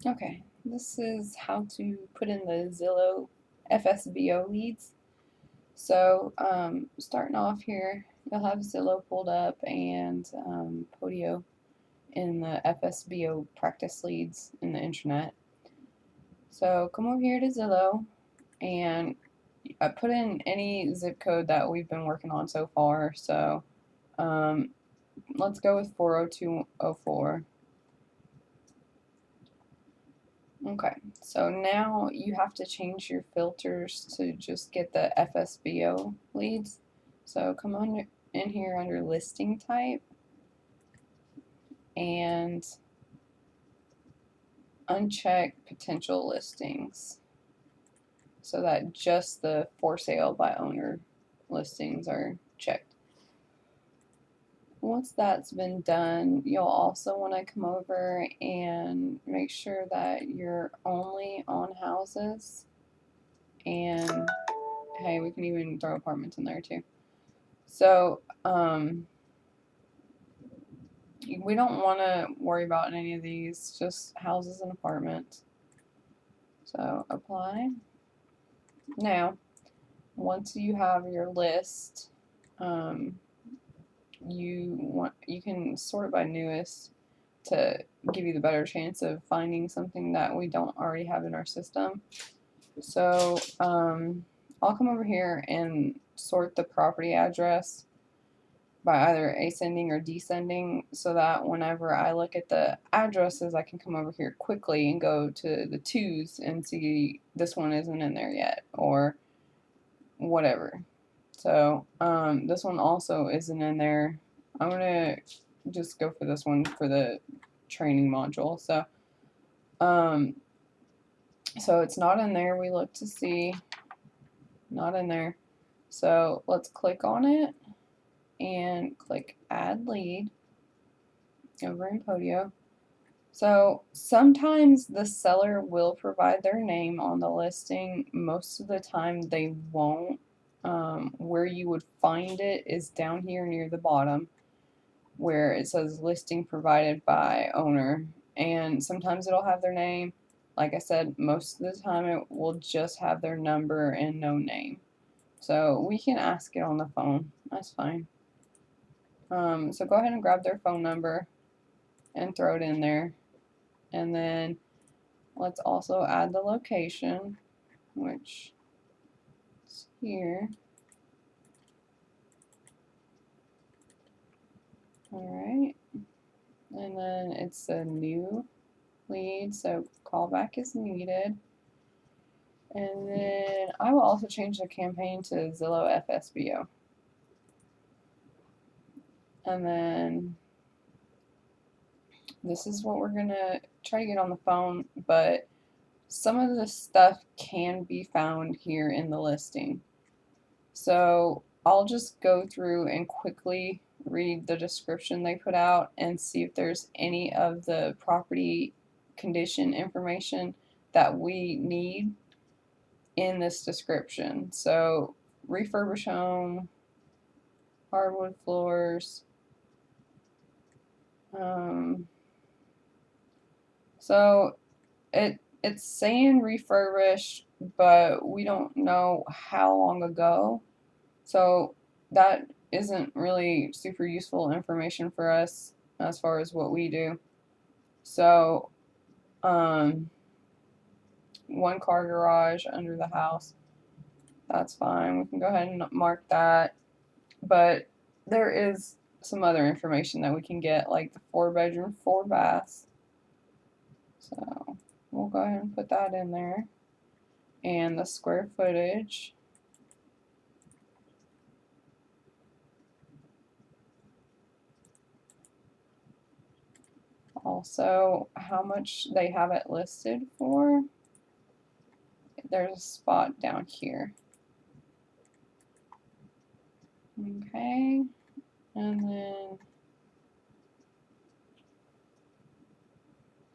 Okay, this is how to put in the Zillow FSBO leads. So, starting off here, you'll have Zillow pulled up and Podio in the FSBO practice leads in the internet. So, come over here to Zillow and put in any zip code that we've been working on so far. So, um, let's go with 40204. Okay, so now you have to change your filters to just get the FSBO leads. So come on in here under listing type and uncheck potential listings so that just the for sale by owner listings are checked. Once that's been done, you'll also want to come over and make sure that you're only on houses, and hey, we can even throw apartments in there too. So, we don't want to worry about any of these, just houses and apartments. So, apply. Now, once you have your list, you can sort it by newest to give you the better chance of finding something that we don't already have in our system. So, I'll come over here and sort the property address by either ascending or descending so that whenever I look at the addresses, I can come over here quickly and go to the twos and see this one isn't in there yet or whatever. So this one also isn't in there. I'm going to just go for this one for the training module. So it's not in there. We look to see, not in there. So let's click on it and click add lead over in Podio. So sometimes the seller will provide their name on the listing. Most of the time they won't. Where you would find it is down here near the bottom where it says listing provided by owner, and sometimes it'll have their name. Like I said, most of the time it will just have their number and no name. So we can ask it on the phone. That's fine. So go ahead and grab their phone number and throw it in there. And then let's also add the location, which is here. Alright. And then it's a new lead, so callback is needed. And then I will also change the campaign to Zillow FSBO. And then this is what we're going to try to get on the phone, but some of the stuff can be found here in the listing. So I'll just go through and quickly read the description they put out and see if there's any of the property condition information that we need in this description. So refurbished home, hardwood floors. So it's saying refurbished, but we don't know how long ago. So that isn't really super useful information for us as far as what we do. So one car garage under the house, that's fine. We can go ahead and mark that. But there is some other information that we can get, like the 4-bedroom, 4 baths. So we'll go ahead and put that in there. And the square footage. Also, how much they have it listed for. There's a spot down here. Okay, and then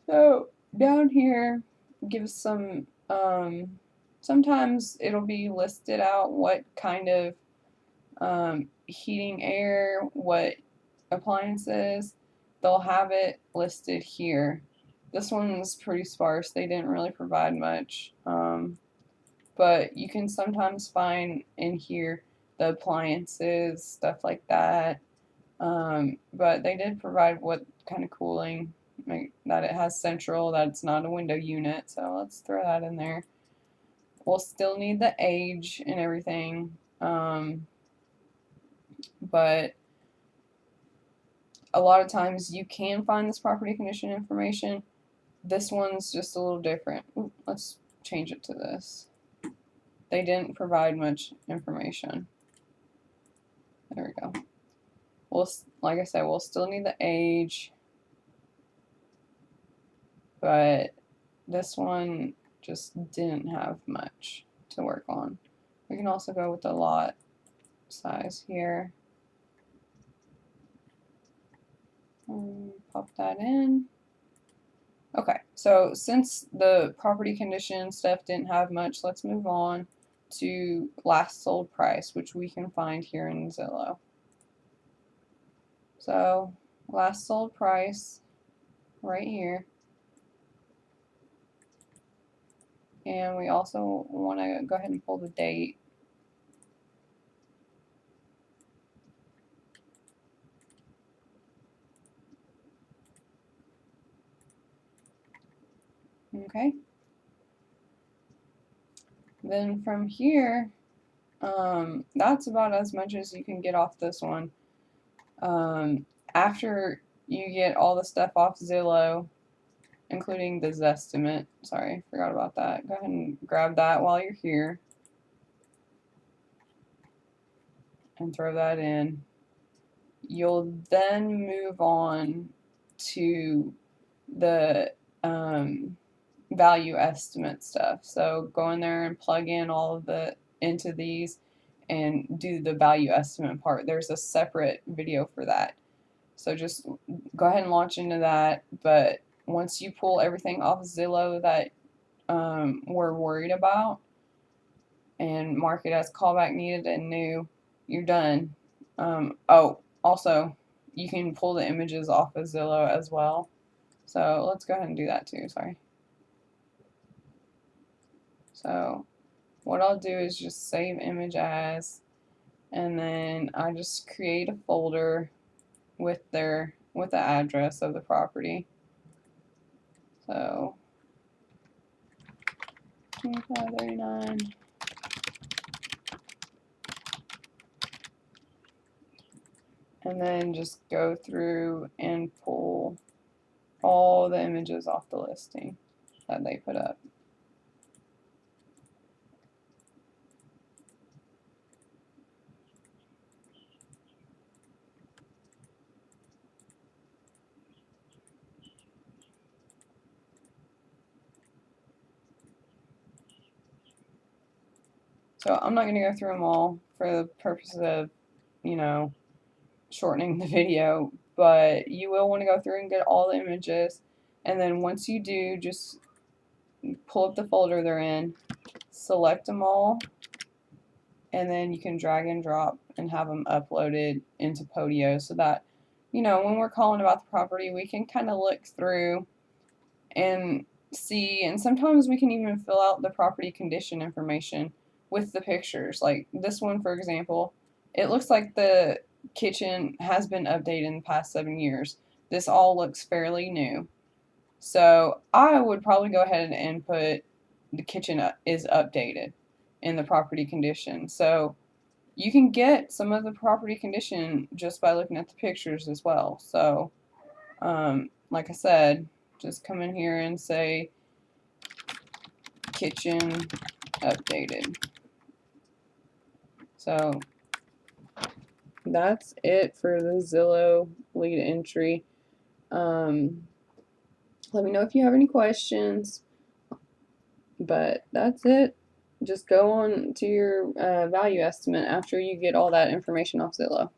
so down here gives some sometimes it'll be listed out what kind of heating, air, what appliances. They'll have it listed here. This one's pretty sparse. They didn't really provide much. But you can sometimes find in here the appliances, stuff like that. But they did provide what kind of cooling, like that it has central, that it's not a window unit. So let's throw that in there. We'll still need the age and everything. But a lot of times you can find this property condition information. This one's just a little different. Ooh, let's change it to this. They didn't provide much information. There we go. We'll, like I said, we'll still need the age, but this one just didn't have much to work on. We can also go with the lot size here. Pop that in. Okay, so since the property condition stuff didn't have much, let's move on to last sold price, which we can find here in Zillow. So last sold price right here. And we also want to go ahead and pull the date. Okay. Then from here, that's about as much as you can get off this one. After you get all the stuff off Zillow, including the Zestimate, sorry, forgot about that. Go ahead and grab that while you're here and throw that in. You'll then move on to the value estimate stuff. So go in there and plug in all of the into these and do the value estimate part. There's a separate video for that. So just go ahead and launch into that. But once you pull everything off Zillow that we're worried about and mark it as callback needed and new, you're done. Oh, also, you can pull the images off of Zillow as well. So let's go ahead and do that too, sorry. So what I'll do is just save image as, and then I just create a folder with the address of the property. So 2539. And then just go through and pull all the images off the listing that they put up. So I'm not going to go through them all for the purpose of, shortening the video, but you will want to go through and get all the images, and then once you do, just pull up the folder they're in, select them all, and then you can drag and drop and have them uploaded into Podio so that, when we're calling about the property, we can kind of look through and see, and sometimes we can even fill out the property condition information with the pictures. Like this one, for example, it looks like the kitchen has been updated in the past 7 years. This all looks fairly new. So I would probably go ahead and input the kitchen is updated in the property condition. So you can get some of the property condition just by looking at the pictures as well. So like I said, just come in here and say kitchen updated. So that's it for the Zillow lead entry. Let me know if you have any questions, but that's it. Just go on to your value estimate after you get all that information off Zillow.